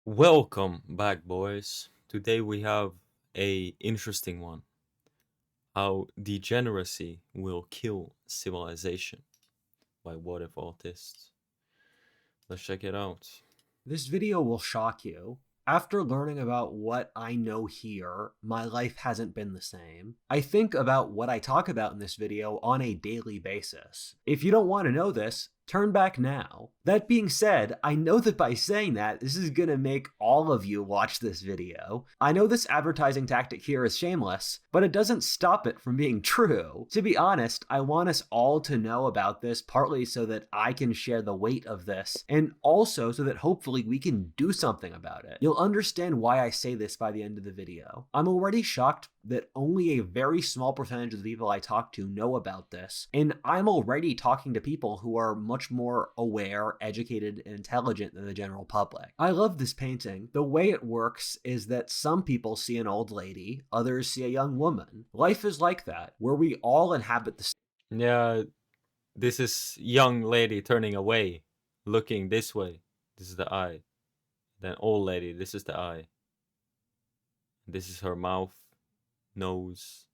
Welcome back, boys. Today we have a interesting one. How degeneracy will kill civilization by Whatifalthist. Let's check it out. This video will shock you. After learning about what I know here, my life hasn't been the same. I think about what I talk about in this video on a daily basis. If you don't want to know this, turn back now. That being said, I know that by saying that, this is gonna make all of you watch this video. I know this advertising tactic here is shameless, but it doesn't stop it from being true. To be honest, I want us all to know about this, partly so that I can share the weight of this, and also so that hopefully we can do something about it. You'll understand why I say this by the end of the video. I'm already shocked that only a very small percentage of the people I talk to know about this, and I'm already talking to people who are much more aware, educated, and intelligent than the general public. I love this painting. The way it works is that some people see an old lady, others see a young woman. Life is like that, where we all inhabit the Yeah, this is young lady turning away, looking this way. This is the eye. Then old lady, this is the eye. This is her mouth, nose.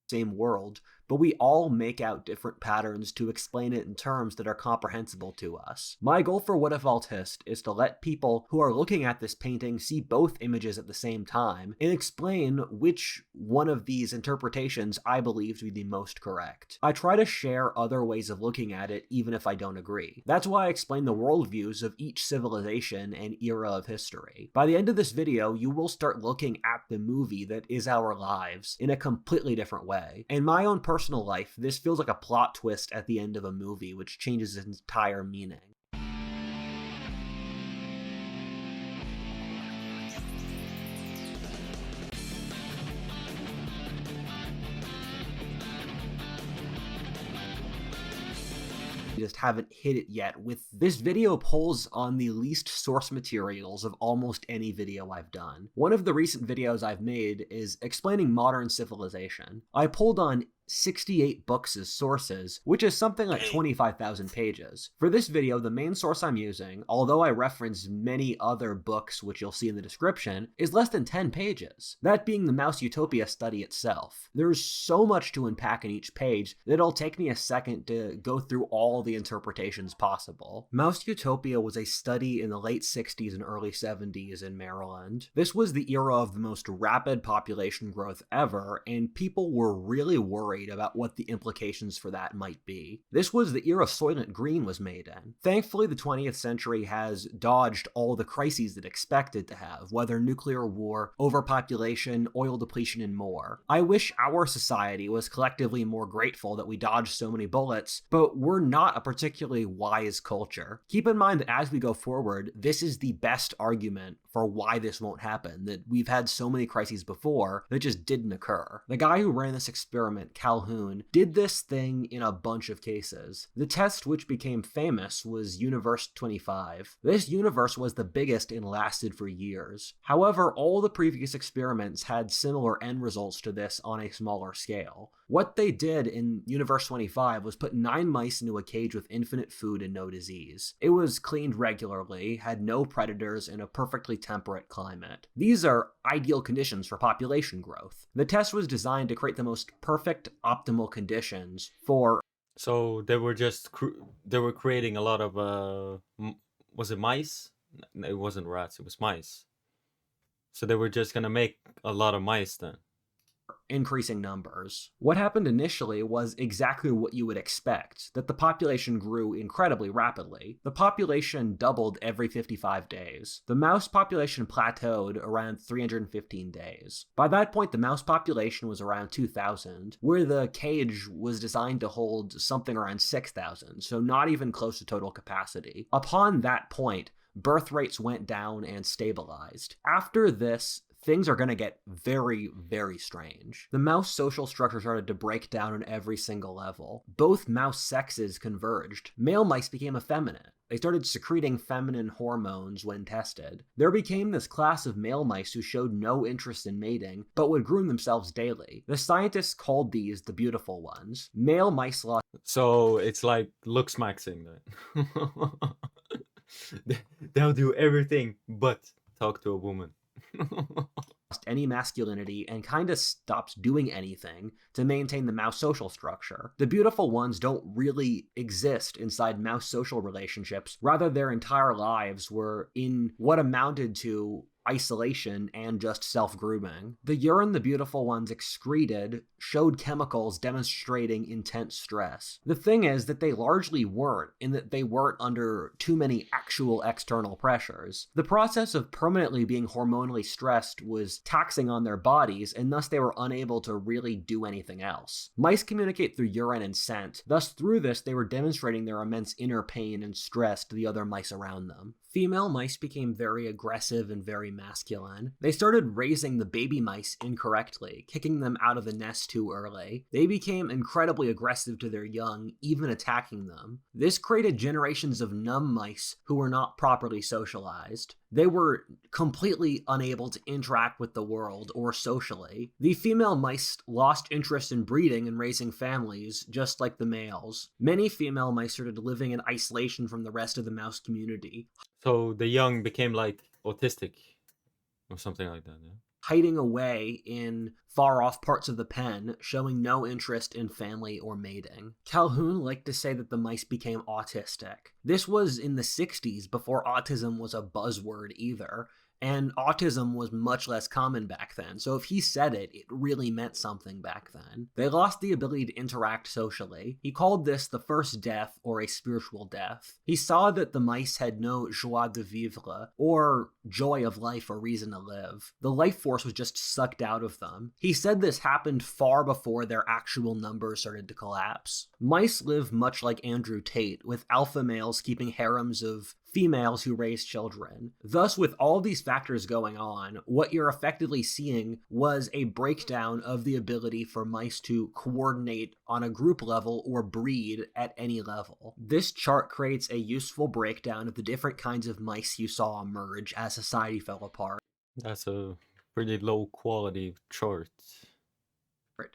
same world, but we all make out different patterns to explain it in terms that are comprehensible to us. My goal for Whatifalthist is to let people who are looking at this painting see both images at the same time and explain which one of these interpretations I believe to be the most correct. I try to share other ways of looking at it even if I don't agree. That's why I explain the worldviews of each civilization and era of history. By the end of this video, you will start looking at the movie that is our lives in a completely different way. In my own personal life, this feels like a plot twist at the end of a movie, which changes its entire meaning. Just haven't hit it yet. With this video pulls on the least source materials of almost any video I've done. One of the recent videos I've made is explaining modern civilization. I pulled on 68 books as sources, which is something like 25,000 pages. For this video, the main source I'm using, although I reference many other books which you'll see in the description, is less than 10 pages, that being the Mouse Utopia study itself. There's so much to unpack in each page that it'll take me a second to go through all the interpretations possible. Mouse Utopia was a study in the late 60s and early 70s in Maryland. This was the era of the most rapid population growth ever, and people were really worried about what the implications for that might be. This was the era Soylent Green was made in. Thankfully, the 20th century has dodged all the crises it expected to have, whether nuclear war, overpopulation, oil depletion, and more. I wish our society was collectively more grateful that we dodged so many bullets, but we're not a particularly wise culture. Keep in mind that as we go forward, this is the best argument for why this won't happen, that we've had so many crises before that just didn't occur. The guy who ran this experiment, Calhoun, did this thing in a bunch of cases. The test which became famous was Universe 25. This universe was the biggest and lasted for years. However, all the previous experiments had similar end results to this on a smaller scale. What they did in Universe 25 was put 9 mice into a cage with infinite food and no disease. It was cleaned regularly, had no predators, and a perfectly temperate climate. These are ideal conditions for population growth. The test was designed to create the most perfect, optimal conditions for... So they were just they were creating a lot of was it mice? No, it wasn't rats, it was mice. So they were just gonna make a lot of mice then. increasing numbers. What happened initially was exactly what you would expect, that the population grew incredibly rapidly. The population doubled every 55 days. The mouse population plateaued around 315 days. By that point, the mouse population was around 2,000, where the cage was designed to hold something around 6,000, so not even close to total capacity. Upon that point, birth rates went down and stabilized. After this, things are going to get very, very strange. The mouse social structure started to break down on every single level. Both mouse sexes converged. Male mice became effeminate. They started secreting feminine hormones when tested. There became this class of male mice who showed no interest in mating, but would groom themselves daily. The scientists called these the beautiful ones. Male mice lost... So it's like looks maxing then. They'll do everything but talk to a woman. Any masculinity and kind of stops doing anything to maintain the mouse social structure. The beautiful ones don't really exist inside mouse social relationships. Rather, their entire lives were in what amounted to isolation and just self-grooming. The urine the beautiful ones excreted showed chemicals demonstrating intense stress. The thing is that they largely weren't, in that they weren't under too many actual external pressures. The process of permanently being hormonally stressed was taxing on their bodies, and thus they were unable to really do anything else. Mice communicate through urine and scent, thus through this they were demonstrating their immense inner pain and stress to the other mice around them. Female mice became very aggressive and very masculine. They started raising the baby mice incorrectly, kicking them out of the nest too early. They became incredibly aggressive to their young, even attacking them. This created generations of numb mice who were not properly socialized. They were completely unable to interact with the world or socially. The female mice lost interest in breeding and raising families, just like the males. Many female mice started living in isolation from the rest of the mouse community. So the young became like autistic or something like that, yeah? Hiding away in far-off parts of the pen, showing no interest in family or mating. Calhoun liked to say that the mice became autistic. This was in the 60s, before autism was a buzzword either, and autism was much less common back then, so if he said it, it really meant something back then. They lost the ability to interact socially. He called this the first death, or a spiritual death. He saw that the mice had no joie de vivre, or joy of life or reason to live. The life force was just sucked out of them. He said this happened far before their actual numbers started to collapse. Mice live much like Andrew Tate, with alpha males keeping harems of females who raise children. Thus, with all these factors going on, what you're effectively seeing was a breakdown of the ability for mice to coordinate on a group level or breed at any level. This chart creates a useful breakdown of the different kinds of mice you saw emerge as society fell apart. That's a pretty low quality chart.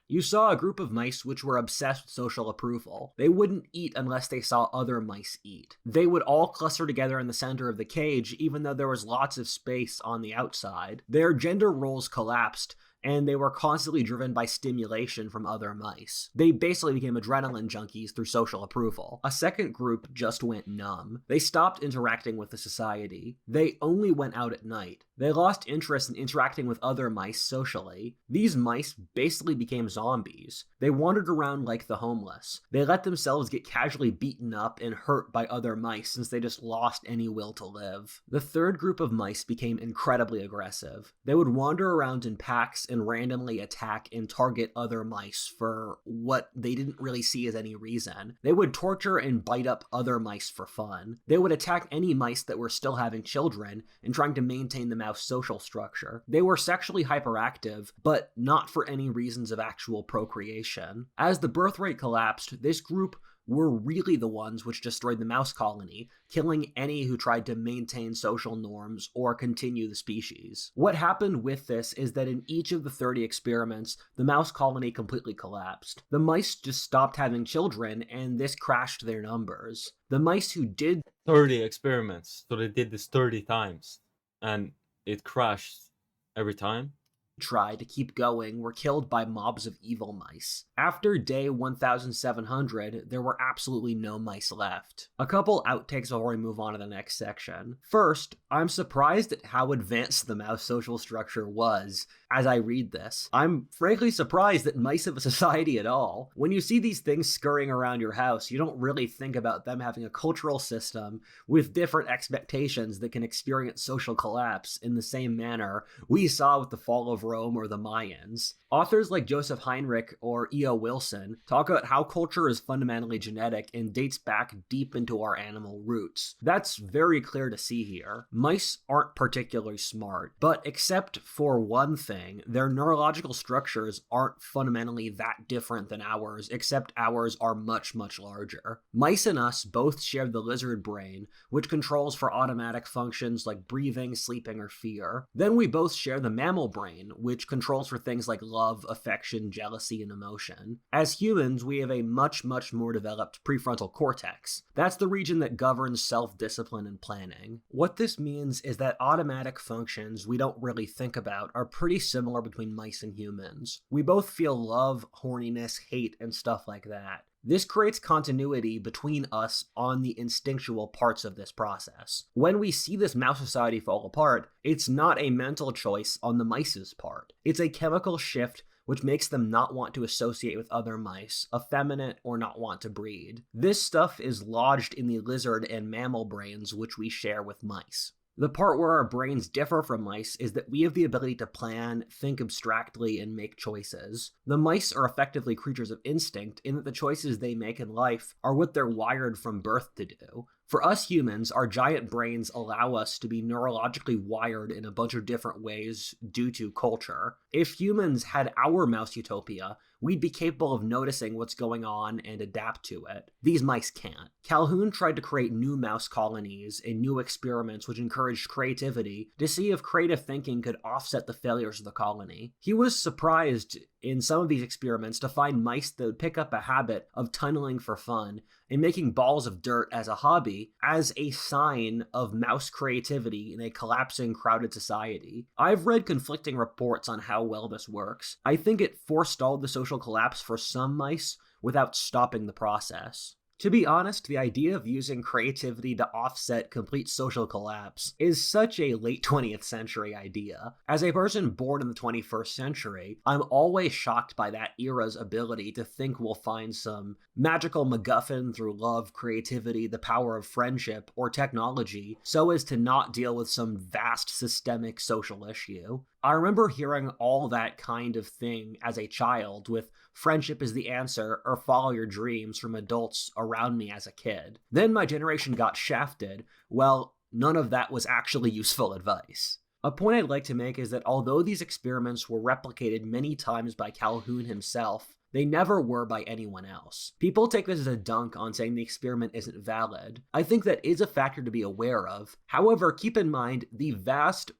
You saw a group of mice which were obsessed with social approval. They wouldn't eat unless they saw other mice eat. They would all cluster together in the center of the cage, even though there was lots of space on the outside. Their gender roles collapsed, and they were constantly driven by stimulation from other mice. They basically became adrenaline junkies through social approval. A second group just went numb. They stopped interacting with the society. They only went out at night. They lost interest in interacting with other mice socially. These mice basically became zombies. They wandered around like the homeless. They let themselves get casually beaten up and hurt by other mice since they just lost any will to live. The third group of mice became incredibly aggressive. They would wander around in packs and randomly attack and target other mice for what they didn't really see as any reason. They would torture and bite up other mice for fun. They would attack any mice that were still having children and trying to maintain the mouse social structure. They were sexually hyperactive, but not for any reasons of actual procreation. As the birth rate collapsed, this group were really the ones which destroyed the mouse colony, killing any who tried to maintain social norms or continue the species. What happened with this is that in each of the 30 experiments, the mouse colony completely collapsed. The mice just stopped having children, and this crashed their numbers. The mice who did 30 experiments, so they did this 30 times, and it crashed every time? Try to keep going were killed by mobs of evil mice. After day 1700, there were absolutely no mice left. A couple outtakes before we move on to the next section. First, I'm surprised at how advanced the mouse social structure was as I read this. I'm frankly surprised that mice have a society at all. When you see these things scurrying around your house, you don't really think about them having a cultural system with different expectations that can experience social collapse in the same manner we saw with the fall of Rome or the Mayans. Authors like Joseph Heinrich or E.O. Wilson talk about how culture is fundamentally genetic and dates back deep into our animal roots. That's very clear to see here. Mice aren't particularly smart, but except for one thing, their neurological structures aren't fundamentally that different than ours, except ours are much, much larger. Mice and us both share the lizard brain, which controls for automatic functions like breathing, sleeping, or fear. Then we both share the mammal brain, which controls for things like love, affection, jealousy, and emotion. As humans, we have a much more developed prefrontal cortex. That's the region that governs self-discipline and planning. What this means is that automatic functions we don't really think about are pretty similar between mice and humans. We both feel love, horniness, hate, and stuff like that. This creates continuity between us on the instinctual parts of this process. When we see this mouse society fall apart, it's not a mental choice on the mice's part. It's a chemical shift which makes them not want to associate with other mice, effeminate, or not want to breed. This stuff is lodged in the lizard and mammal brains which we share with mice. The part where our brains differ from mice is that we have the ability to plan, think abstractly, and make choices. The mice are effectively creatures of instinct in that the choices they make in life are what they're wired from birth to do. For us humans, our giant brains allow us to be neurologically wired in a bunch of different ways due to culture. If humans had our Mouse Utopia, we'd be capable of noticing what's going on and adapt to it. These mice can't. Calhoun tried to create new mouse colonies and new experiments which encouraged creativity to see if creative thinking could offset the failures of the colony. He was surprised in some of these experiments to find mice that would pick up a habit of tunneling for fun and making balls of dirt as a hobby as a sign of mouse creativity in a collapsing, crowded society. I've read conflicting reports on how well this works. I think it forestalled the social collapse for some mice without stopping the process. To be honest, the idea of using creativity to offset complete social collapse is such a late 20th century idea. As a person born in the 21st century, I'm always shocked by that era's ability to think we'll find some magical MacGuffin through love, creativity, the power of friendship, or technology, so as to not deal with some vast systemic social issue. I remember hearing all that kind of thing as a child, with friendship is the answer or follow your dreams from adults around me as a kid. Then my generation got shafted. Well, none of that was actually useful advice. A point I'd like to make is that although these experiments were replicated many times by Calhoun himself, they never were by anyone else. People take this as a dunk on saying the experiment isn't valid. I think that is a factor to be aware of. However, keep in mind the vast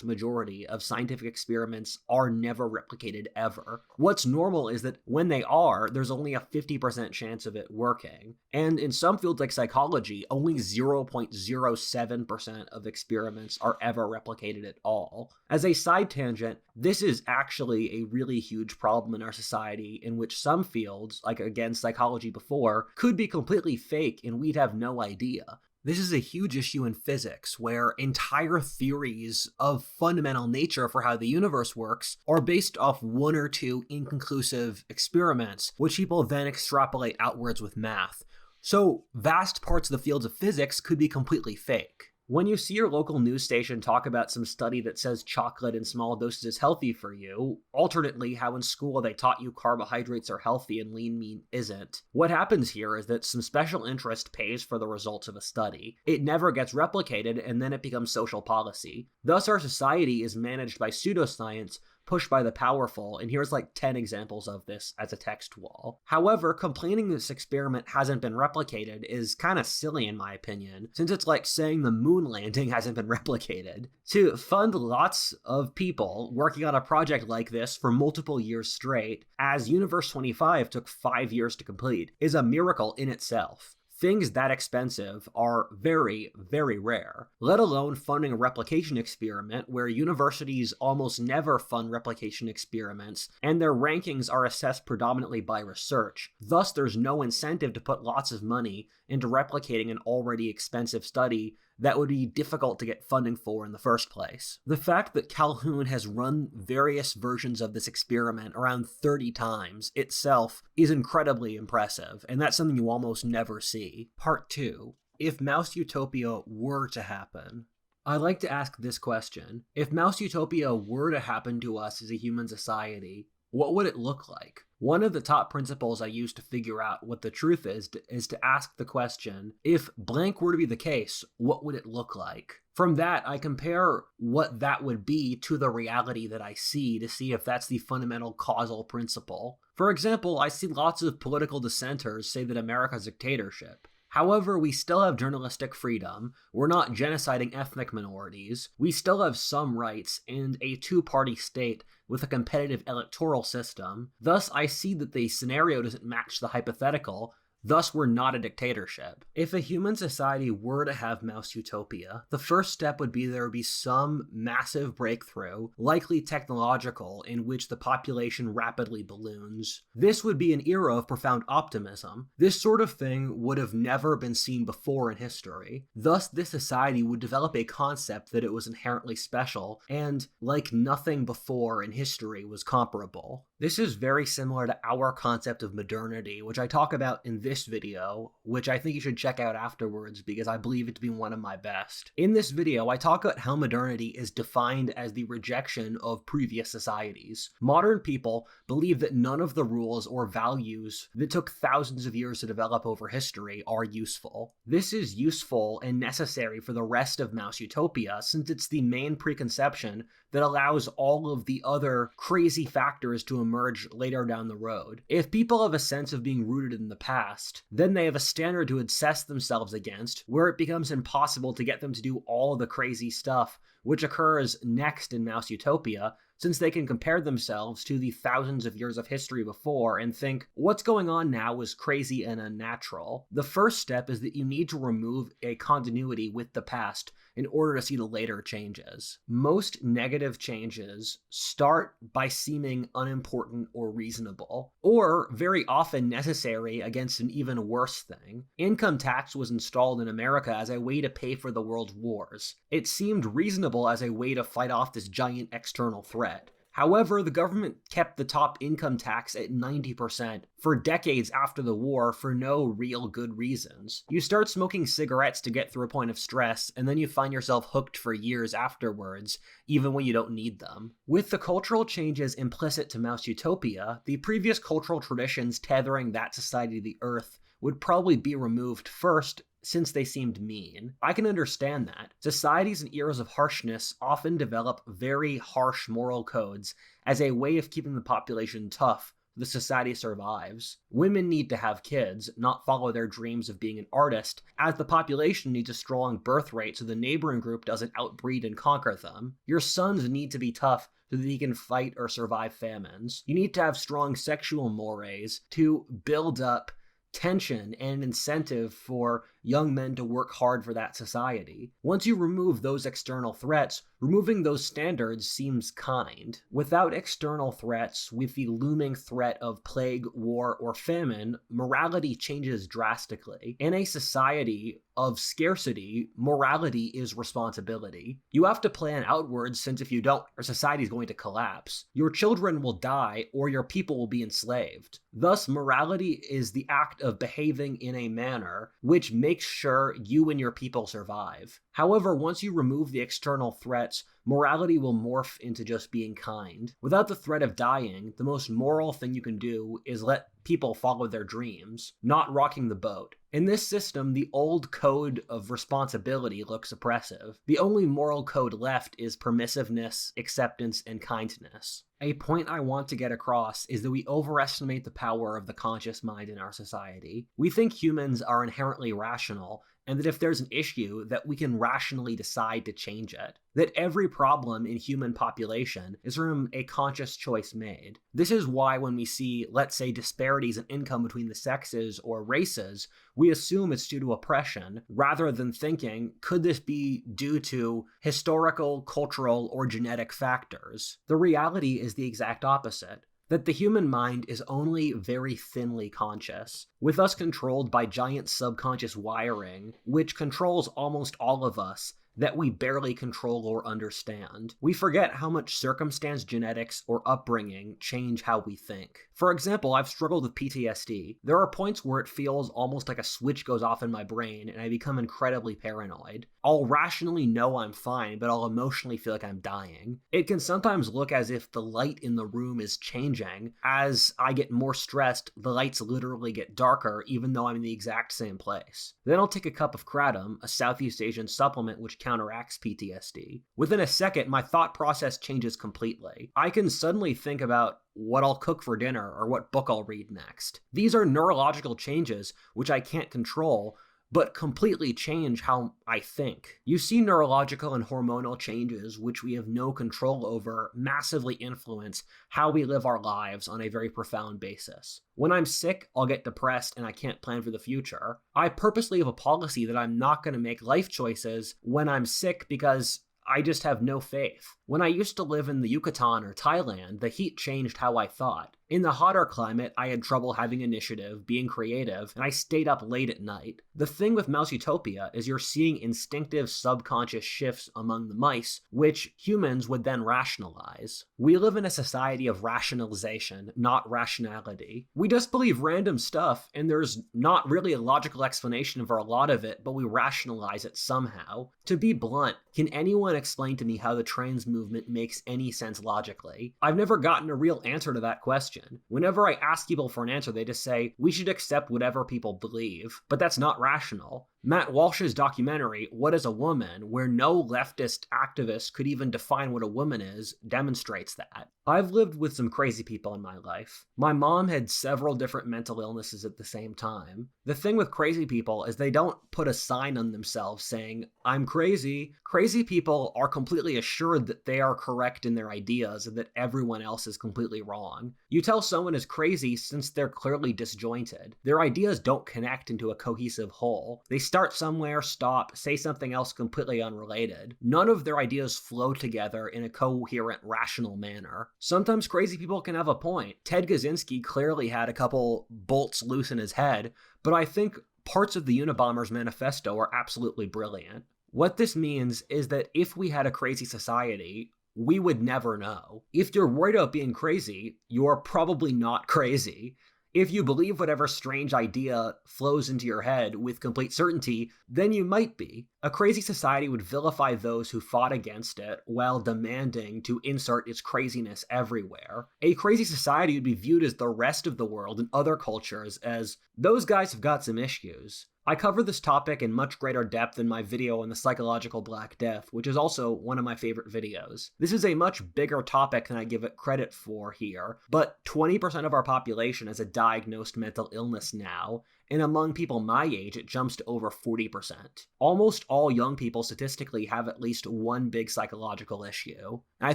majority of scientific experiments are never replicated ever. What's normal is that when they are, there's only a 50% chance of it working. And in some fields like psychology, only 0.07% of experiments are ever replicated at all. As a side tangent, this is actually a really huge problem in our society in which some fields, like again psychology before, could be completely fake and we'd have no idea. This is a huge issue in physics, where entire theories of fundamental nature for how the universe works are based off one or two inconclusive experiments, which people then extrapolate outwards with math. So vast parts of the fields of physics could be completely fake. When you see your local news station talk about some study that says chocolate in small doses is healthy for you, alternately how in school they taught you carbohydrates are healthy and lean meat isn't, what happens here is that some special interest pays for the results of a study. It never gets replicated, and then it becomes social policy. Thus our society is managed by pseudoscience, pushed by the powerful, and here's like 10 examples of this as a text wall. However, complaining this experiment hasn't been replicated is kind of silly in my opinion, since it's like saying the moon landing hasn't been replicated. To fund lots of people working on a project like this for multiple years straight, as Universe 25 took 5 years to complete, is a miracle in itself. Things that expensive are very, very rare, let alone funding a replication experiment where universities almost never fund replication experiments, and their rankings are assessed predominantly by research. Thus, there's no incentive to put lots of money into replicating an already expensive study that would be difficult to get funding for in the first place. The fact that Calhoun has run various versions of this experiment around 30 times itself is incredibly impressive, and that's something you almost never see. Part 2. If Mouse Utopia were to happen. I'd like to ask this question. If Mouse Utopia were to happen to us as a human society, what would it look like? One of the top principles I use to figure out what the truth is to ask the question, if blank were to be the case, what would it look like? From that, I compare what that would be to the reality that I see to see if that's the fundamental causal principle. For example, I see lots of political dissenters say that America's a dictatorship. However, we still have journalistic freedom, we're not genociding ethnic minorities, we still have some rights, and a two-party state with a competitive electoral system. Thus, I see that the scenario doesn't match the hypothetical. Thus, we're not a dictatorship. If a human society were to have Mouse Utopia, the first step would be there would be some massive breakthrough, likely technological, in which the population rapidly balloons. This would be an era of profound optimism. This sort of thing would have never been seen before in history. Thus, this society would develop a concept that it was inherently special, and like nothing before in history was comparable. This is very similar to our concept of modernity, which I talk about in this video, which I think you should check out afterwards because I believe it to be one of my best. In this video, I talk about how modernity is defined as the rejection of previous societies. Modern people believe that none of the rules or values that took thousands of years to develop over history are useful. This is useful and necessary for the rest of Mouse Utopia since it's the main preconception that allows all of the other crazy factors to emerge later down the road. If people have a sense of being rooted in the past, then they have a standard to assess themselves against, where it becomes impossible to get them to do all the crazy stuff which occurs next in Mouse Utopia, since they can compare themselves to the thousands of years of history before and think, what's going on now is crazy and unnatural. The first step is that you need to remove a continuity with the past in order to see the later changes. Most negative changes start by seeming unimportant or reasonable, or very often necessary against an even worse thing. Income tax was installed in America as a way to pay for the world's wars. It seemed reasonable as a way to fight off this giant external threat. However, the government kept the top income tax at 90% for decades after the war for no real good reasons. You start smoking cigarettes to get through a point of stress, and then you find yourself hooked for years afterwards, even when you don't need them. With the cultural changes implicit to Mouse Utopia, the previous cultural traditions tethering that society to the earth would probably be removed first, since they seemed mean. I can understand that. Societies in eras of harshness often develop very harsh moral codes as a way of keeping the population tough so the society survives. Women need to have kids, not follow their dreams of being an artist, as the population needs a strong birth rate so the neighboring group doesn't outbreed and conquer them. Your sons need to be tough so that he can fight or survive famines. You need to have strong sexual mores to build up tension and incentive for young men to work hard for that society. Once you remove those external threats, removing those standards seems kind. Without external threats, with the looming threat of plague, war, or famine, morality changes drastically. In a society of scarcity, morality is responsibility. You have to plan outwards, since if you don't, our society is going to collapse. Your children will die, or your people will be enslaved. Thus, morality is the act of behaving in a manner which makes sure you and your people survive. However, once you remove the external threats, morality will morph into just being kind. Without the threat of dying, the most moral thing you can do is let people follow their dreams, not rocking the boat. In this system, the old code of responsibility looks oppressive. The only moral code left is permissiveness, acceptance, and kindness. A point I want to get across is that we overestimate the power of the conscious mind in our society. We think humans are inherently rational, and that if there's an issue, that we can rationally decide to change it. That every problem in human population is from a conscious choice made. This is why when we see, let's say, disparities in income between the sexes or races, we assume it's due to oppression, rather than thinking, could this be due to historical, cultural, or genetic factors? The reality is the exact opposite. That the human mind is only very thinly conscious, with us controlled by giant subconscious wiring, which controls almost all of us, that we barely control or understand. We forget how much circumstance, genetics, or upbringing change how we think. For example, I've struggled with PTSD. There are points where it feels almost like a switch goes off in my brain and I become incredibly paranoid. I'll rationally know I'm fine, but I'll emotionally feel like I'm dying. It can sometimes look as if the light in the room is changing. As I get more stressed, the lights literally get darker even though I'm in the exact same place. Then I'll take a cup of kratom, a Southeast Asian supplement which counteracts PTSD. Within a second, my thought process changes completely. I can suddenly think about what I'll cook for dinner or what book I'll read next. These are neurological changes which I can't control, but completely change how I think. You see neurological and hormonal changes, which we have no control over, massively influence how we live our lives on a very profound basis. When I'm sick, I'll get depressed and I can't plan for the future. I purposely have a policy that I'm not going to make life choices when I'm sick because I just have no faith. When I used to live in the Yucatan or Thailand, the heat changed how I thought. In the hotter climate, I had trouble having initiative, being creative, and I stayed up late at night. The thing with Mouse Utopia is you're seeing instinctive subconscious shifts among the mice, which humans would then rationalize. We live in a society of rationalization, not rationality. We just believe random stuff, and there's not really a logical explanation for a lot of it, but we rationalize it somehow. To be blunt, can anyone explain to me how the trans movement makes any sense logically? I've never gotten a real answer to that question. Whenever I ask people for an answer, they just say, we should accept whatever people believe, but that's not rational. Matt Walsh's documentary, What is a Woman?, where no leftist activist could even define what a woman is, demonstrates that. I've lived with some crazy people in my life. My mom had several different mental illnesses at the same time. The thing with crazy people is they don't put a sign on themselves saying, I'm crazy. Crazy people are completely assured that they are correct in their ideas and that everyone else is completely wrong. You tell someone is crazy since they're clearly disjointed. Their ideas don't connect into a cohesive whole. They start somewhere, stop, say something else completely unrelated. None of their ideas flow together in a coherent, rational manner. Sometimes crazy people can have a point. Ted Kaczynski clearly had a couple bolts loose in his head, but I think parts of the Unabomber's manifesto are absolutely brilliant. What this means is that if we had a crazy society, we would never know. If you're worried about being crazy, you're probably not crazy. If you believe whatever strange idea flows into your head with complete certainty, then you might be. A crazy society would vilify those who fought against it while demanding to insert its craziness everywhere. A crazy society would be viewed as the rest of the world and other cultures as, those guys have got some issues. I cover this topic in much greater depth in my video on the psychological Black Death, which is also one of my favorite videos. This is a much bigger topic than I give it credit for here, but 20% of our population has a diagnosed mental illness now, and among people my age, it jumps to over 40%. Almost all young people statistically have at least one big psychological issue. And I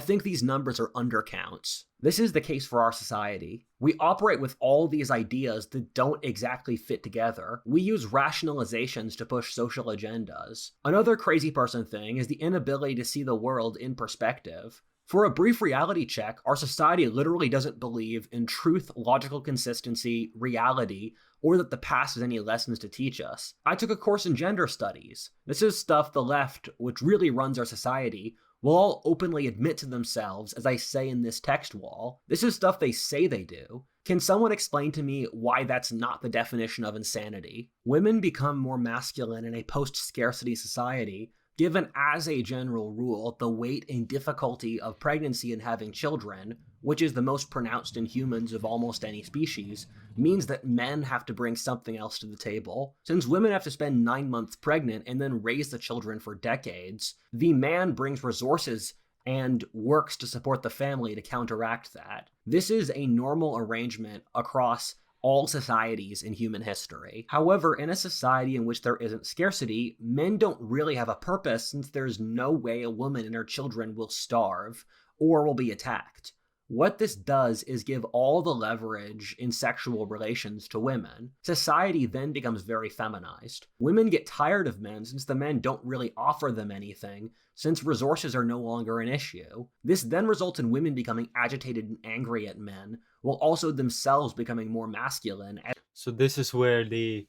think these numbers are undercounts. This is the case for our society. We operate with all these ideas that don't exactly fit together. We use rationalizations to push social agendas. Another crazy person thing is the inability to see the world in perspective. For a brief reality check, our society literally doesn't believe in truth, logical consistency, reality, or that the past has any lessons to teach us. I took a course in gender studies. This is stuff the left, which really runs our society, will all openly admit to themselves, as I say in this text wall. This is stuff they say they do. Can someone explain to me why that's not the definition of insanity? Women become more masculine in a post-scarcity society, given as a general rule the weight and difficulty of pregnancy and having children, which is the most pronounced in humans of almost any species, means that men have to bring something else to the table. Since women have to spend 9 months pregnant and then raise the children for decades, the man brings resources and works to support the family to counteract that. This is a normal arrangement across all societies in human history. However, in a society in which there isn't scarcity, men don't really have a purpose since there's no way a woman and her children will starve or will be attacked. What this does is give all the leverage in sexual relations to women. Society then becomes very feminized. Women get tired of men since the men don't really offer them anything, since resources are no longer an issue. This then results in women becoming agitated and angry at men, while also themselves becoming more masculine. So this is where the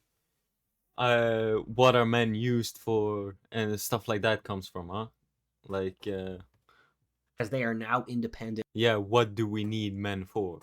what are men used for and stuff like that comes from, huh? Like as they are now independent. Yeah, what do we need men for?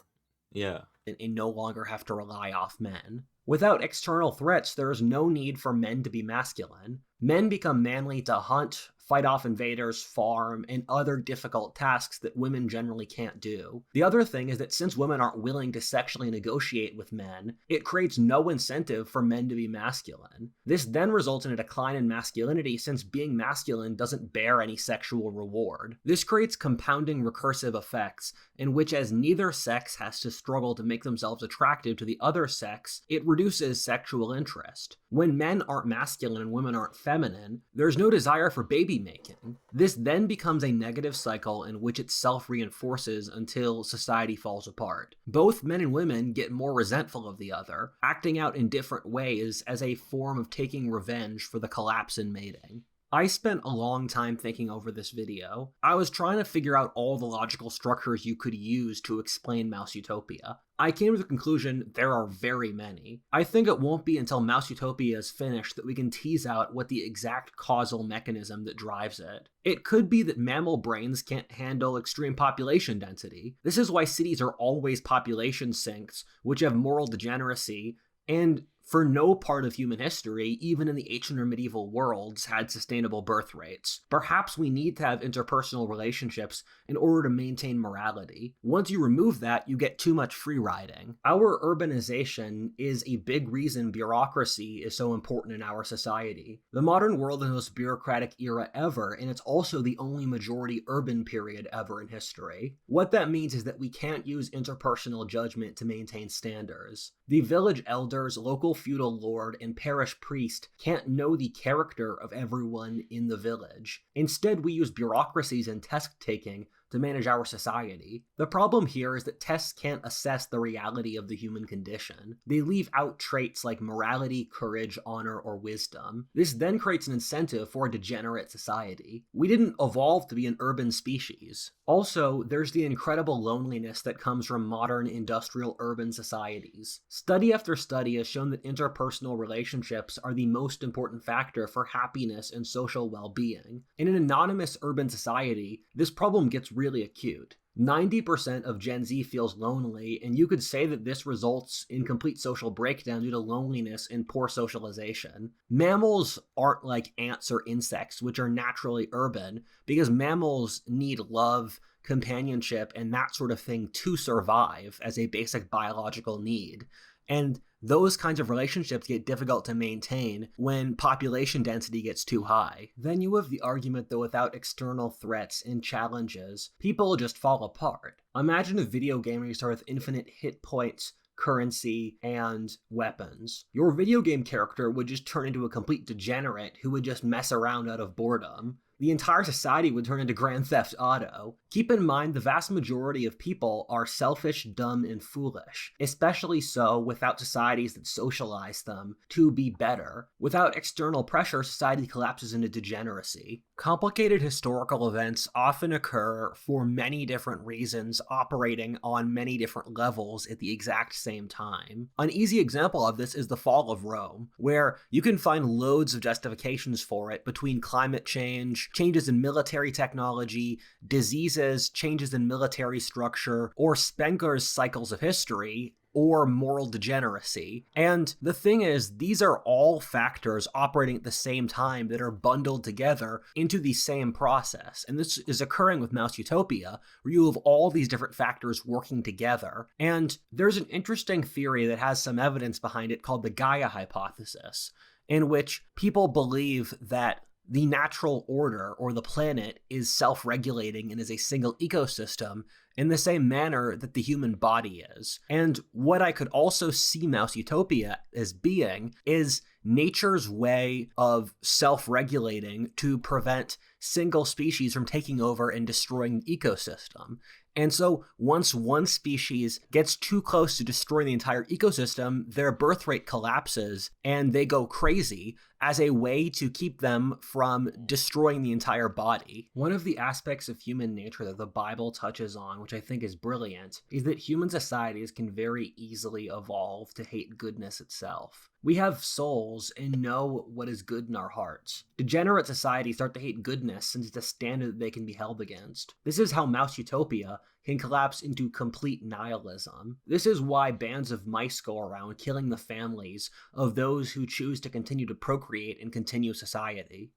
Yeah. And no longer have to rely off men. Without external threats, there is no need for men to be masculine. Men become manly to hunt, fight off invaders, farm, and other difficult tasks that women generally can't do. The other thing is that since women aren't willing to sexually negotiate with men, it creates no incentive for men to be masculine. This then results in a decline in masculinity since being masculine doesn't bear any sexual reward. This creates compounding recursive effects in which, as neither sex has to struggle to make themselves attractive to the other sex, it reduces sexual interest. When men aren't masculine and women aren't feminine, there's no desire for baby making. This then becomes a negative cycle in which it self-reinforces until society falls apart. Both men and women get more resentful of the other, acting out in different ways as a form of taking revenge for the collapse in mating. I spent a long time thinking over this video. I was trying to figure out all the logical structures you could use to explain Mouse Utopia. I came to the conclusion there are very many. I think it won't be until Mouse Utopia is finished that we can tease out what the exact causal mechanism that drives it. It could be that mammal brains can't handle extreme population density. This is why cities are always population sinks, which have moral degeneracy, and for no part of human history, even in the ancient or medieval worlds, had sustainable birth rates. Perhaps we need to have interpersonal relationships in order to maintain morality. Once you remove that, you get too much free riding. Our urbanization is a big reason bureaucracy is so important in our society. The modern world is the most bureaucratic era ever, and it's also the only majority urban period ever in history. What that means is that we can't use interpersonal judgment to maintain standards. The village elders, local feudal lord, and parish priest can't know the character of everyone in the village. Instead, we use bureaucracies and test-taking to manage our society. The problem here is that tests can't assess the reality of the human condition. They leave out traits like morality, courage, honor, or wisdom. This then creates an incentive for a degenerate society. We didn't evolve to be an urban species. Also, there's the incredible loneliness that comes from modern industrial urban societies. Study after study has shown that interpersonal relationships are the most important factor for happiness and social well-being. In an anonymous urban society, this problem gets really acute. 90% of Gen Z feels lonely, and you could say that this results in complete social breakdown due to loneliness and poor socialization. Mammals aren't like ants or insects, which are naturally urban, because mammals need love, companionship, and that sort of thing to survive as a basic biological need. And those kinds of relationships get difficult to maintain when population density gets too high. Then you have the argument that without external threats and challenges, people just fall apart. Imagine a video game where you start with infinite hit points, currency, and weapons. Your video game character would just turn into a complete degenerate who would just mess around out of boredom. The entire society would turn into Grand Theft Auto. Keep in mind, the vast majority of people are selfish, dumb, and foolish, especially so without societies that socialize them to be better. Without external pressure, society collapses into degeneracy. Complicated historical events often occur for many different reasons, operating on many different levels at the exact same time. An easy example of this is the fall of Rome, where you can find loads of justifications for it between climate change, changes in military technology, diseases, changes in military structure, or Spencer's cycles of history, or moral degeneracy. And the thing is, these are all factors operating at the same time that are bundled together into the same process. And this is occurring with Mouse Utopia, where you have all these different factors working together. And there's an interesting theory that has some evidence behind it called the Gaia hypothesis, in which people believe that the natural order, or the planet, is self-regulating and is a single ecosystem in the same manner that the human body is. And what I could also see Mouse Utopia as being is nature's way of self-regulating to prevent single species from taking over and destroying the ecosystem. And so once one species gets too close to destroying the entire ecosystem, their birth rate collapses and they go crazy as a way to keep them from destroying the entire body. One of the aspects of human nature that the Bible touches on, which I think is brilliant, is that human societies can very easily evolve to hate goodness itself. We have souls and know what is good in our hearts. Degenerate societies start to hate goodness since it's a standard that they can be held against. This is how Mouse Utopia can collapse into complete nihilism. This is why bands of mice go around killing the families of those who choose to continue to procreate and continue society.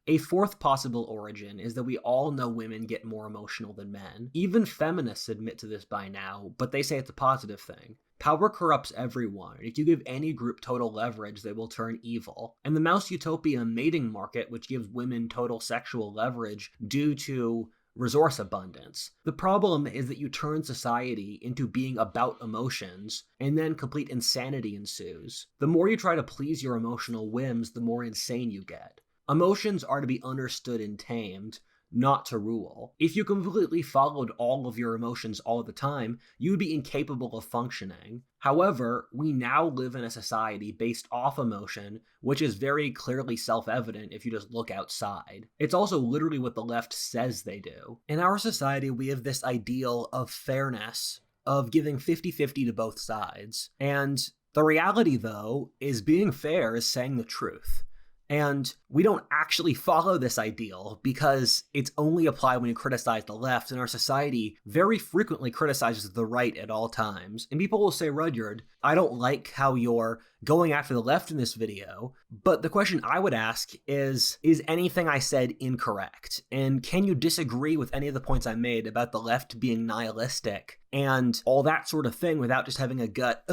A fourth possible origin is that we all know women get more emotional than men. Even feminists admit to this by now, but they say it's a positive thing. Power corrupts everyone. If you give any group total leverage, they will turn evil. And the Mouse Utopia mating market, which gives women total sexual leverage due to resource abundance. The problem is that you turn society into being about emotions, and then complete insanity ensues. The more you try to please your emotional whims, the more insane you get. Emotions are to be understood and tamed, not to rule. If you completely followed all of your emotions all the time, you would be incapable of functioning. However, we now live in a society based off emotion, which is very clearly self-evident if you just look outside. It's also literally what the left says they do. In our society, we have this ideal of fairness, of giving 50-50 to both sides. And the reality, though, is being fair is saying the truth. And we don't actually follow this ideal because it's only applied when you criticize the left, and our society very frequently criticizes the right at all times. And people will say, Rudyard, I don't like how you're going after the left in this video, but the question I would ask is anything I said incorrect? And can you disagree with any of the points I made about the left being nihilistic and all that sort of thing without just having a gut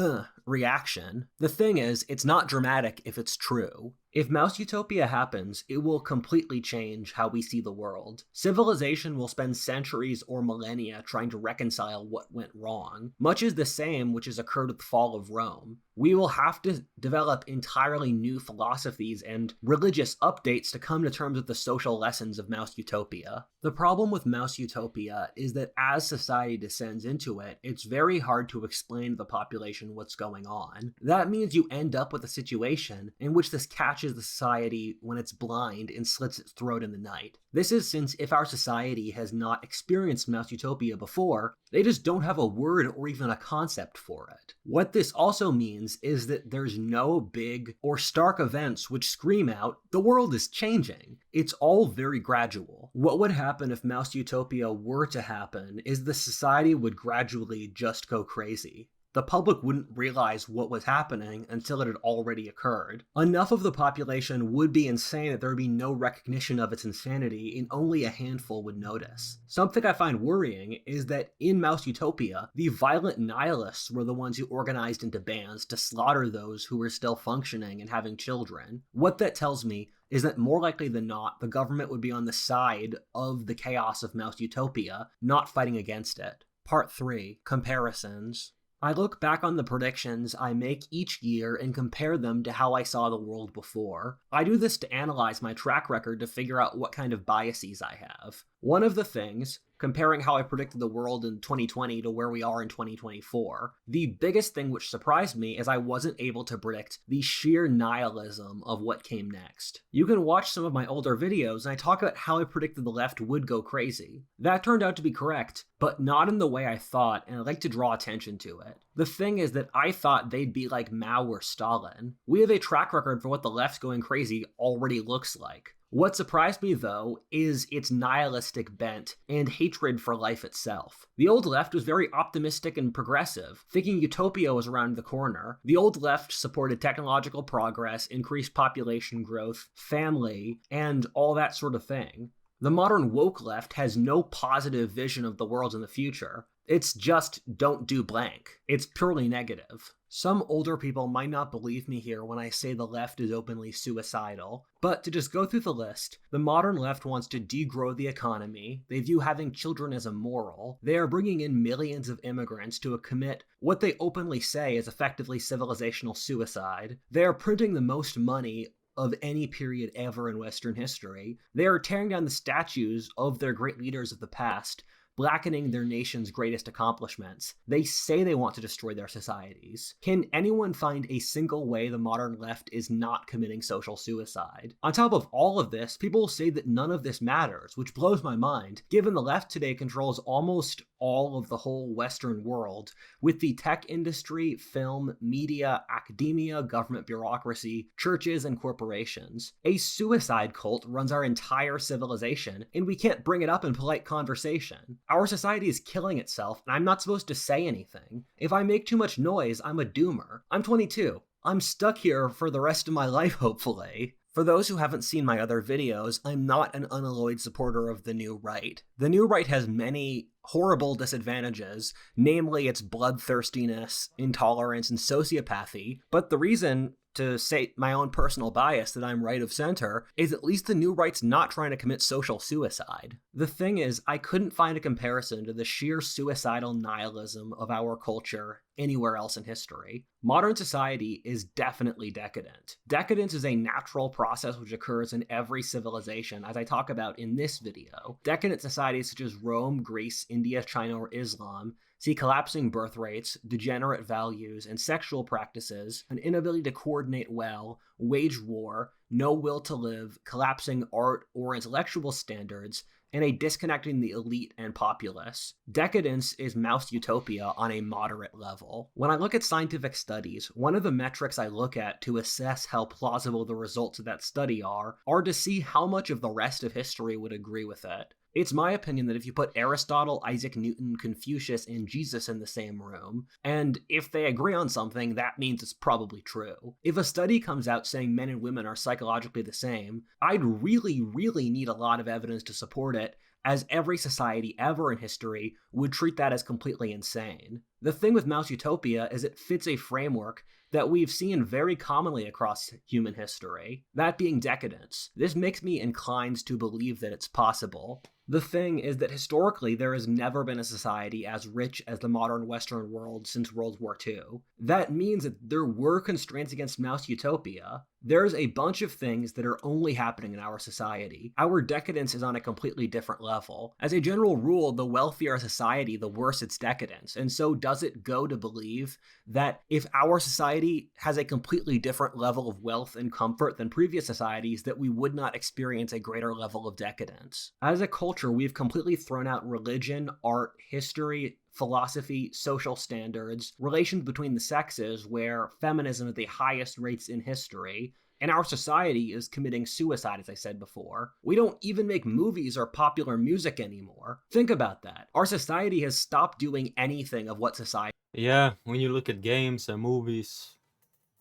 reaction? The thing is, it's not dramatic if it's true. If Mouse Utopia happens, it will completely change how we see the world. Civilization will spend centuries or millennia trying to reconcile what went wrong. Much is the same which has occurred with the fall of Rome. We will have to develop entirely new philosophies and religious updates to come to terms with the social lessons of Mouse Utopia. The problem with Mouse Utopia is that as society descends into it, it's very hard to explain to the population what's going on. That means you end up with a situation in which this catches the society when it's blind and slits its throat in the night. This is since if our society has not experienced Mouse Utopia before, they just don't have a word or even a concept for it. What this also means is that there's no big or stark events which scream out, the world is changing. It's all very gradual. What would happen if Mouse Utopia were to happen is the society would gradually just go crazy. The public wouldn't realize what was happening until it had already occurred. Enough of the population would be insane that there would be no recognition of its insanity, and only a handful would notice. Something I find worrying is that in Mouse Utopia, the violent nihilists were the ones who organized into bands to slaughter those who were still functioning and having children. What that tells me is that more likely than not, the government would be on the side of the chaos of Mouse Utopia, not fighting against it. Part 3. Comparisons. I look back on the predictions I make each year and compare them to how I saw the world before. I do this to analyze my track record to figure out what kind of biases I have. One of the things, comparing how I predicted the world in 2020 to where we are in 2024, the biggest thing which surprised me is I wasn't able to predict the sheer nihilism of what came next. You can watch some of my older videos and I talk about how I predicted the left would go crazy. That turned out to be correct, but not in the way I thought, and I'd like to draw attention to it. The thing is that I thought they'd be like Mao or Stalin. We have a track record for what the left's going crazy already looks like. What surprised me, though, is its nihilistic bent and hatred for life itself. The old left was very optimistic and progressive, thinking utopia was around the corner. The old left supported technological progress, increased population growth, family, and all that sort of thing. The modern woke left has no positive vision of the world in the future. It's just don't do blank. It's purely negative. Some older people might not believe me here when I say the left is openly suicidal, but to just go through the list, the modern left wants to degrow the economy, they view having children as immoral, they are bringing in millions of immigrants to commit what they openly say is effectively civilizational suicide, they are printing the most money of any period ever in Western history, they are tearing down the statues of their great leaders of the past, blackening their nation's greatest accomplishments. They say they want to destroy their societies. Can anyone find a single way the modern left is not committing social suicide? On top of all of this, people say that none of this matters, which blows my mind, given the left today controls almost all of the whole Western world, with the tech industry, film, media, academia, government bureaucracy, churches, and corporations. A suicide cult runs our entire civilization, and we can't bring it up in polite conversation. Our society is killing itself, and I'm not supposed to say anything. If I make too much noise, I'm a doomer. I'm 22. I'm stuck here for the rest of my life, hopefully. For For those who haven't seen my other videos, I'm not an unalloyed supporter of the New Right. The New Right has many horrible disadvantages, namely its bloodthirstiness, intolerance, and sociopathy, but the reason, to say my own personal bias, that I'm right of center is at least the New Right's not trying to commit social suicide. The thing is, I couldn't find a comparison to the sheer suicidal nihilism of our culture anywhere else in history. Modern society is definitely decadent. Decadence is a natural process which occurs in every civilization, as I talk about in this video. Decadent societies such as Rome, Greece, India, China, or Islam see collapsing birth rates, degenerate values and sexual practices, an inability to coordinate well, wage war, no will to live, collapsing art or intellectual standards, and a disconnecting the elite and populace. Decadence is Mouse Utopia on a moderate level. When I look at scientific studies, one of the metrics I look at to assess how plausible the results of that study are to see how much of the rest of history would agree with it. It's my opinion that if you put Aristotle, Isaac Newton, Confucius, and Jesus in the same room, and if they agree on something, that means it's probably true. If a study comes out saying men and women are psychologically the same, I'd really need a lot of evidence to support it, as every society ever in history would treat that as completely insane. The thing with Mouse Utopia is it fits a framework that we've seen very commonly across human history, that being decadence. This makes me inclined to believe that it's possible. The thing is that historically there has never been a society as rich as the modern Western world since World War II. That means that there were constraints against Mouse Utopia. There's a bunch of things that are only happening in our society. Our decadence is on a completely different level. As a general rule, the wealthier a society, the worse its decadence. And so does it go to believe that if our society has a completely different level of wealth and comfort than previous societies, that we would not experience a greater level of decadence? As a culture, we've completely thrown out religion, art, history, philosophy, social standards, relations between the sexes, where feminism at the highest rates in history, and our society is committing suicide, as I said before. We don't even make movies or popular music anymore. Think about that. Our society has stopped doing anything of what society... Yeah, when you look at games and movies,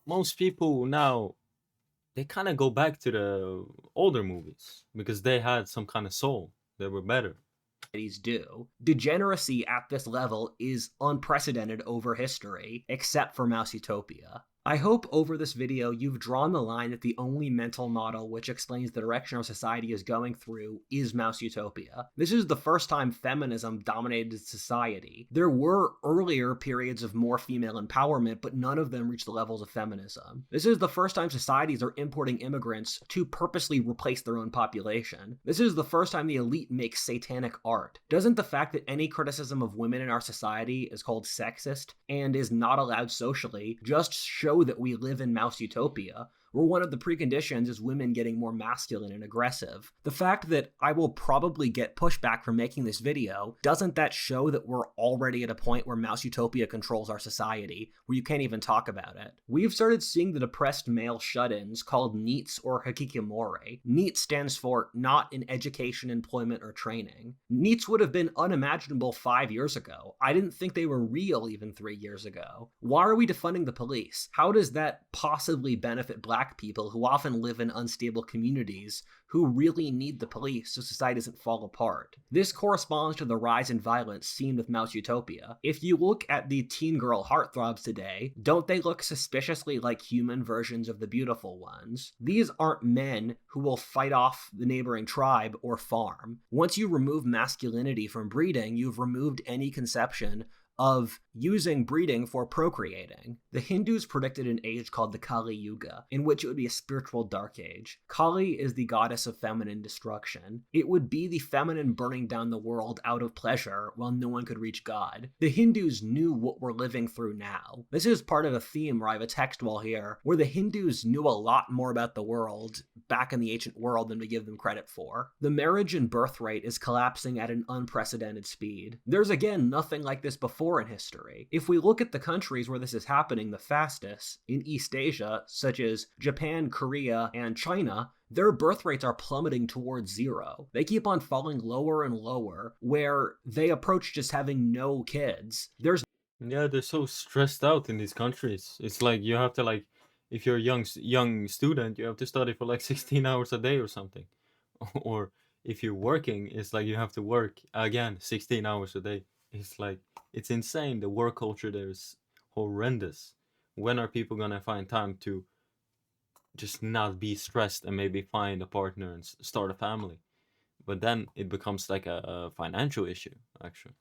most people now, they kind of go back to the older movies because they had some kind of soul. They were better. Do. Degeneracy at this level is unprecedented over history, except for Mouse Utopia. I hope over this video you've drawn the line that the only mental model which explains the direction our society is going through is Mouse Utopia. This is the first time feminism dominated society. There were earlier periods of more female empowerment, but none of them reached the levels of feminism. This is the first time societies are importing immigrants to purposely replace their own population. This is the first time the elite makes satanic art. Doesn't the fact that any criticism of women in our society is called sexist and is not allowed socially just show that we live in Mouse Utopia, where one of the preconditions is women getting more masculine and aggressive? The fact that I will probably get pushback for making this video, doesn't that show that we're already at a point where Mouse Utopia controls our society, where you can't even talk about it? We've started seeing the depressed male shut-ins called NEETs or hikikomori. NEET stands for not in education, employment, or training. NEETs would have been unimaginable 5 years ago. I didn't think they were real even 3 years ago. Why are we defunding the police? How does that possibly benefit Black people who often live in unstable communities who really need the police so society doesn't fall apart? This corresponds to the rise in violence seen with Mouse Utopia. If you look at the teen girl heartthrobs today, don't they look suspiciously like human versions of the beautiful ones? These aren't men who will fight off the neighboring tribe or farm. Once you remove masculinity from breeding, you've removed any conception of using breeding for procreating. The Hindus predicted an age called the Kali Yuga, in which it would be a spiritual dark age. Kali is the goddess of feminine destruction. It would be the feminine burning down the world out of pleasure while no one could reach God. The Hindus knew what we're living through now. This is part of a theme where I have a text wall here, where the Hindus knew a lot more about the world back in the ancient world than we give them credit for. The marriage and birth rate is collapsing at an unprecedented speed. There's again nothing like this before in history. If we look at the countries where this is happening the fastest, in East Asia, such as Japan, Korea, and China, their birth rates are plummeting towards zero. They keep on falling lower and lower, where they approach just having no kids. Yeah, they're so stressed out in these countries. It's like you have to if you're a young student, you have to study for like 16 hours a day or something. Or if you're working, it's like you have to work again 16 hours a day. It's like, it's insane. The work culture there is horrendous. When are people gonna find time to just not be stressed and maybe find a partner and start a family? But then it becomes like a financial issue, actually.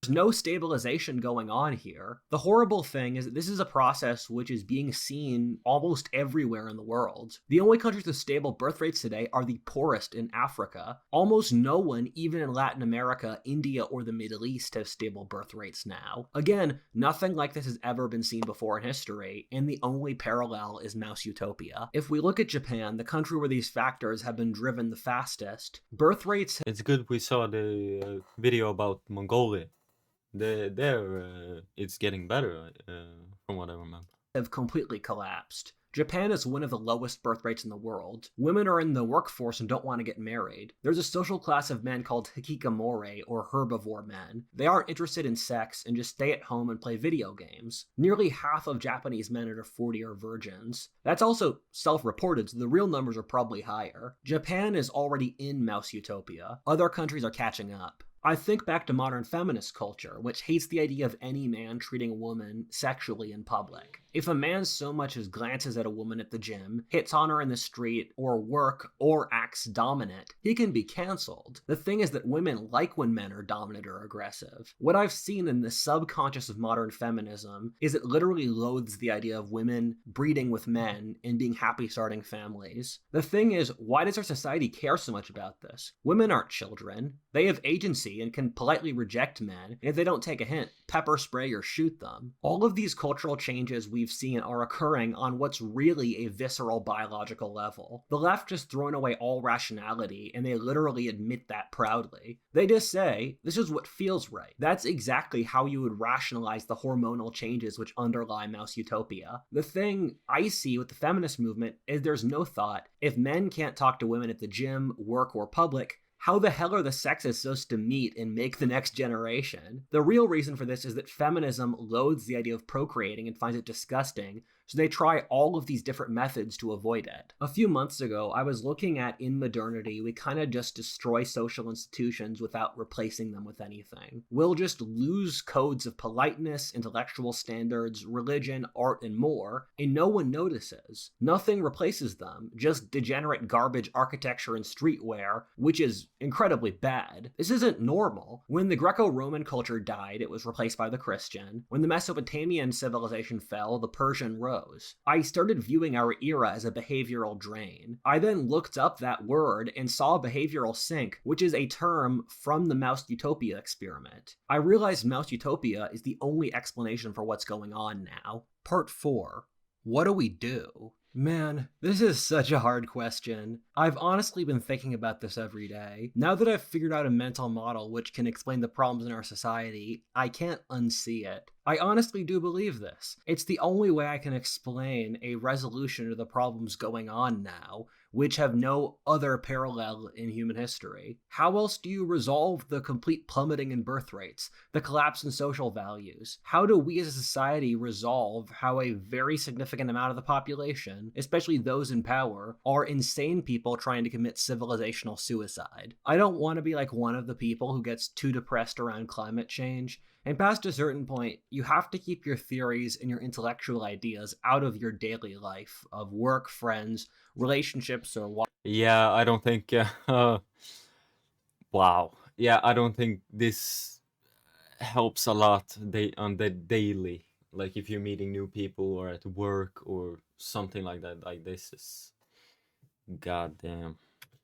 There's no stabilization going on here. The horrible thing is that this is a process which is being seen almost everywhere in the world. The only countries with stable birth rates today are the poorest in Africa. Almost no one, even in Latin America, India, or the Middle East, has stable birth rates now. Again, nothing like this has ever been seen before in history, and the only parallel is Mouse Utopia. If we look at Japan, the country where these factors have been driven the fastest, birth rates... It's good we saw the video about Mongolia. It's getting better, from what I remember. Have completely collapsed. Japan is one of the lowest birth rates in the world. Women are in the workforce and don't want to get married. There's a social class of men called hikikomori, or herbivore men. They aren't interested in sex and just stay at home and play video games. Nearly half of Japanese men under 40 are virgins. That's also self-reported, so the real numbers are probably higher. Japan is already in Mouse Utopia. Other countries are catching up. I think back to modern feminist culture, which hates the idea of any man treating a woman sexually in public. If a man so much as glances at a woman at the gym, hits on her in the street, or work, or acts dominant, he can be cancelled. The thing is that women like when men are dominant or aggressive. What I've seen in the subconscious of modern feminism is it literally loathes the idea of women breeding with men and being happy starting families. The thing is, why does our society care so much about this? Women aren't children. They have agency and can politely reject men, and if they don't take a hint, pepper spray or shoot them. All of these cultural changes we've seen are occurring on what's really a visceral biological level. The left has thrown away all rationality, and they literally admit that proudly. They just say, this is what feels right. That's exactly how you would rationalize the hormonal changes which underlie Mouse Utopia. The thing I see with the feminist movement is there's no thought. If men can't talk to women at the gym, work, or public, how the hell are the sexes supposed to meet and make the next generation? The real reason for this is that feminism loathes the idea of procreating and finds it disgusting, so they try all of these different methods to avoid it. A few months ago, I was looking at in modernity, we kind of just destroy social institutions without replacing them with anything. We'll just lose codes of politeness, intellectual standards, religion, art, and more, and no one notices. Nothing replaces them, just degenerate garbage architecture and streetwear, which is incredibly bad. This isn't normal. When the Greco-Roman culture died, it was replaced by the Christian. When the Mesopotamian civilization fell, the Persian rose. I started viewing our era as a behavioral drain. I then looked up that word and saw behavioral sink, which is a term from the Mouse Utopia experiment. I realized Mouse Utopia is the only explanation for what's going on now. Part 4. What do we do? Man, this is such a hard question. I've honestly been thinking about this every day. Now that I've figured out a mental model which can explain the problems in our society, I can't unsee it. I honestly do believe this. It's the only way I can explain a resolution to the problems going on now, which have no other parallel in human history. How else do you resolve the complete plummeting in birth rates, the collapse in social values? How do we as a society resolve how a very significant amount of the population, especially those in power, are insane people trying to commit civilizational suicide? I don't want to be like one of the people who gets too depressed around climate change. And past a certain point, you have to keep your theories and your intellectual ideas out of your daily life of work, friends, relationships, or what. Yeah, I don't think. Wow. Yeah, I don't think this helps a lot on the daily. Like if you're meeting new people or at work or something like that. Like this is goddamn.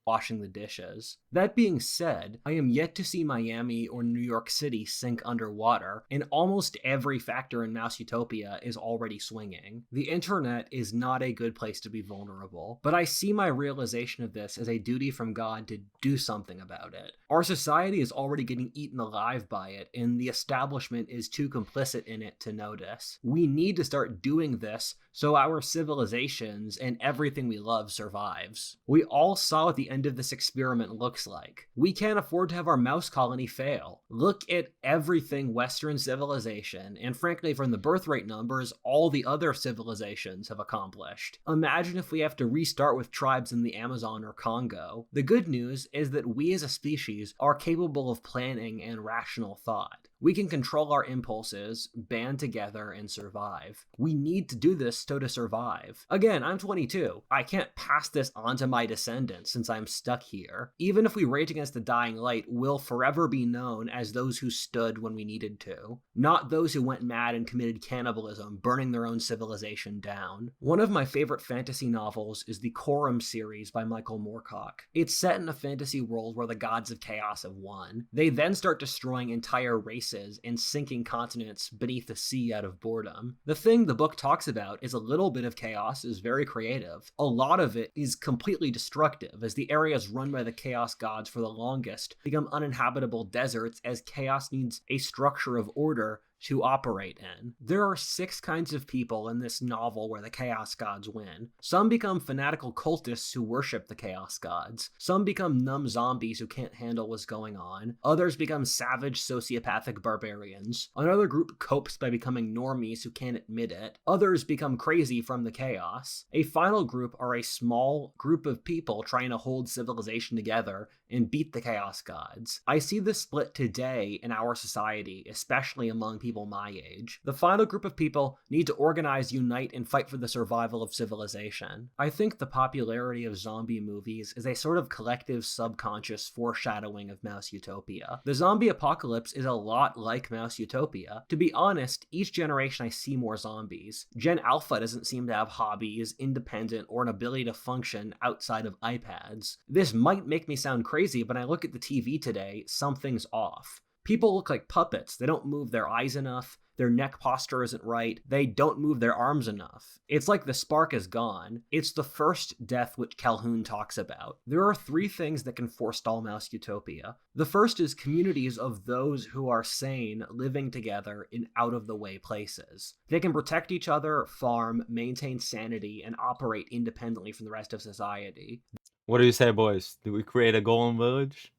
Washing the dishes. That being said, I am yet to see Miami or New York City sink underwater, and almost every factor in Mouse Utopia is already swinging. The internet is not a good place to be vulnerable, but I see my realization of this as a duty from God to do something about it. Our society is already getting eaten alive by it, and the establishment is too complicit in it to notice. We need to start doing this so our civilizations and everything we love survives. We all saw what the end of this experiment looks like. We can't afford to have our mouse colony fail. Look at everything Western civilization, and frankly from the birth rate numbers, all the other civilizations have accomplished. Imagine if we have to restart with tribes in the Amazon or Congo. The good news is that we as a species are capable of planning and rational thought. We can control our impulses, band together, and survive. We need to do this to survive. Again, I'm 22. I can't pass this on to my descendants since I'm stuck here. Even if we rage against the dying light, we'll forever be known as those who stood when we needed to, not those who went mad and committed cannibalism, burning their own civilization down. One of my favorite fantasy novels is the Quorum series by Michael Moorcock. It's set in a fantasy world where the gods of chaos have won. They then start destroying entire races and sinking continents beneath the sea out of boredom. The thing the book talks about is a little bit of chaos is very creative. A lot of it is completely destructive, as the areas run by the chaos gods for the longest become uninhabitable deserts as chaos needs a structure of order to operate in. There are 6 kinds of people in this novel where the Chaos Gods win. Some become fanatical cultists who worship the Chaos Gods. Some become numb zombies who can't handle what's going on. Others become savage, sociopathic barbarians. Another group copes by becoming normies who can't admit it. Others become crazy from the chaos. A final group are a small group of people trying to hold civilization together and beat the Chaos Gods. I see this split today in our society, especially among people my age. The final group of people need to organize, unite, and fight for the survival of civilization. I think the popularity of zombie movies is a sort of collective subconscious foreshadowing of Mouse Utopia. The zombie apocalypse is a lot like Mouse Utopia. To be honest, each generation I see more zombies. Gen Alpha doesn't seem to have hobbies, independent, or an ability to function outside of iPads. This might make me sound crazy, but I look at the TV today, something's off. People look like puppets. They don't move their eyes enough. Their neck posture isn't right. They don't move their arms enough. It's like the spark is gone. It's the first death which Calhoun talks about. There are 3 things that can forestall Mouse Utopia. The first is communities of those who are sane living together in out-of-the-way places. They can protect each other, farm, maintain sanity, and operate independently from the rest of society. What do you say, boys? Do we create a golem village?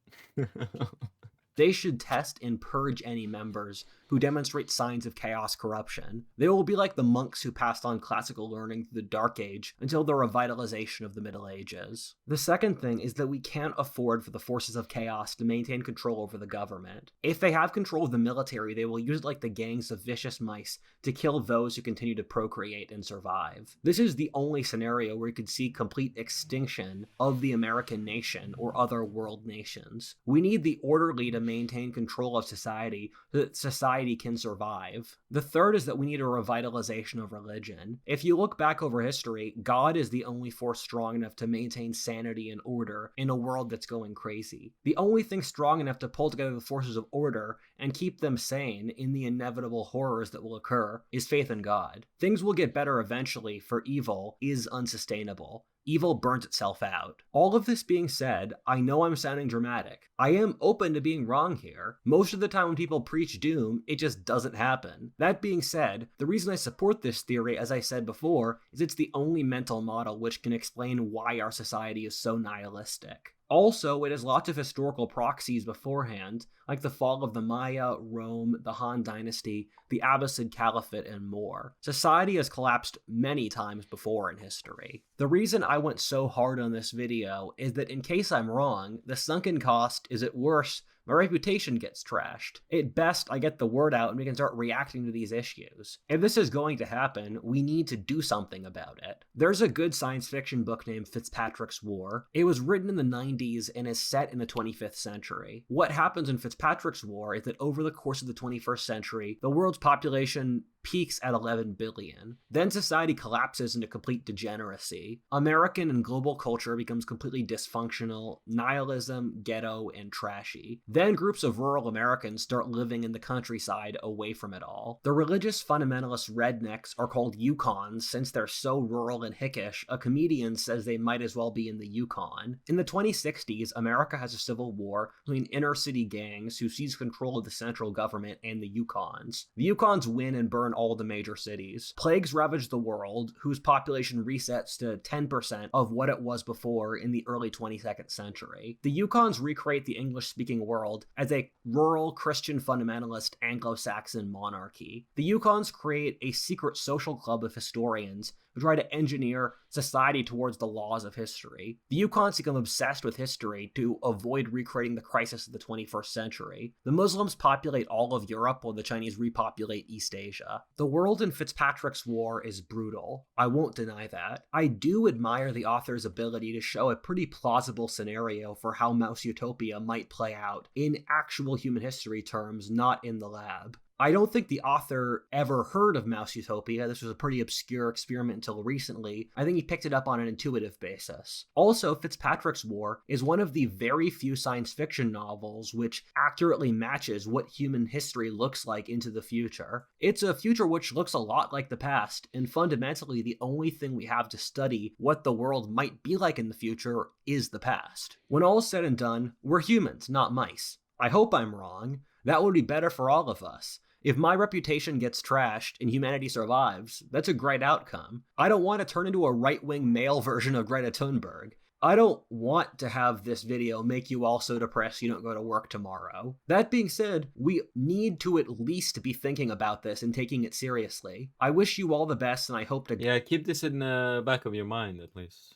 They should test and purge any members who demonstrate signs of chaos corruption. They will be like the monks who passed on classical learning through the Dark Age until the revitalization of the Middle Ages. The second thing is that we can't afford for the forces of chaos to maintain control over the government. If they have control of the military, they will use it like the gangs of vicious mice to kill those who continue to procreate and survive. This is the only scenario where you could see complete extinction of the American nation or other world nations. We need the orderly to maintain control of society so that society can survive. The third is that we need a revitalization of religion. If you look back over history, God is the only force strong enough to maintain sanity and order in a world that's going crazy. The only thing strong enough to pull together the forces of order and keep them sane in the inevitable horrors that will occur is faith in God. Things will get better eventually, for evil is unsustainable. Evil burns itself out. All of this being said, I know I'm sounding dramatic. I am open to being wrong here. Most of the time when people preach doom, it just doesn't happen. That being said, the reason I support this theory, as I said before, is it's the only mental model which can explain why our society is so nihilistic. Also, it has lots of historical proxies beforehand, like the fall of the Maya, Rome, the Han Dynasty, the Abbasid Caliphate, and more. Society has collapsed many times before in history. The reason I went so hard on this video is that in case I'm wrong, the sunken cost is at worst my reputation gets trashed. At best, I get the word out and we can start reacting to these issues. If this is going to happen, we need to do something about it. There's a good science fiction book named Fitzpatrick's War. It was written in the 90s and is set in the 25th century. What happens in Fitzpatrick's War is that over the course of the 21st century, the world's population peaks at 11 billion. Then society collapses into complete degeneracy. American and global culture becomes completely dysfunctional, nihilism, ghetto, and trashy. Then groups of rural Americans start living in the countryside away from it all. The religious fundamentalist rednecks are called Yukons since they're so rural and hickish, a comedian says they might as well be in the Yukon. In the 2060s, America has a civil war between inner city gangs who seize control of the central government and the Yukons. The Yukons win and burn in all the major cities. Plagues ravage the world, whose population resets to 10% of what it was before in the early 22nd century. The Yukons recreate the English-speaking world as a rural Christian fundamentalist Anglo-Saxon monarchy. The Yukons create a secret social club of historians who try to engineer society towards the laws of history. The Yukons become obsessed with history to avoid recreating the crisis of the 21st century. The Muslims populate all of Europe while the Chinese repopulate East Asia. The world in Fitzpatrick's War is brutal. I won't deny that. I do admire the author's ability to show a pretty plausible scenario for how Mouse Utopia might play out in actual human history terms, not in the lab. I don't think the author ever heard of Mouse Utopia. This was a pretty obscure experiment until recently. I think he picked it up on an intuitive basis. Also, Fitzpatrick's War is one of the very few science fiction novels which accurately matches what human history looks like into the future. It's a future which looks a lot like the past, and fundamentally the only thing we have to study what the world might be like in the future is the past. When all is said and done, we're humans, not mice. I hope I'm wrong. That would be better for all of us. If my reputation gets trashed and humanity survives, that's a great outcome. I don't want to turn into a right-wing male version of Greta Thunberg. I don't want to have this video make you all so depressed you don't go to work tomorrow. That being said, we need to at least be thinking about this and taking it seriously. I wish you all the best, and I hope to Yeah, keep this in the back of your mind at least.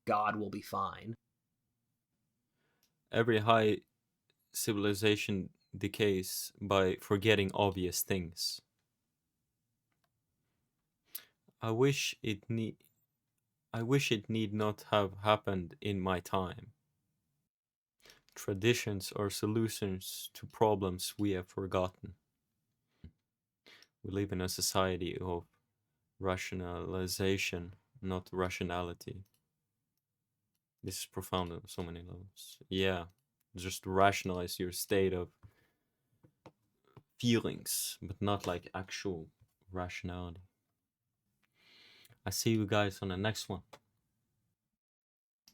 God will be fine. Every high civilization decays by forgetting obvious things. I wish it need not have happened in my time. Traditions are solutions to problems we have forgotten. We live in a society of rationalization, not rationality. This is profound on so many levels. Yeah, just rationalize your state of feelings, but not like actual rationality. I see you guys on the next one.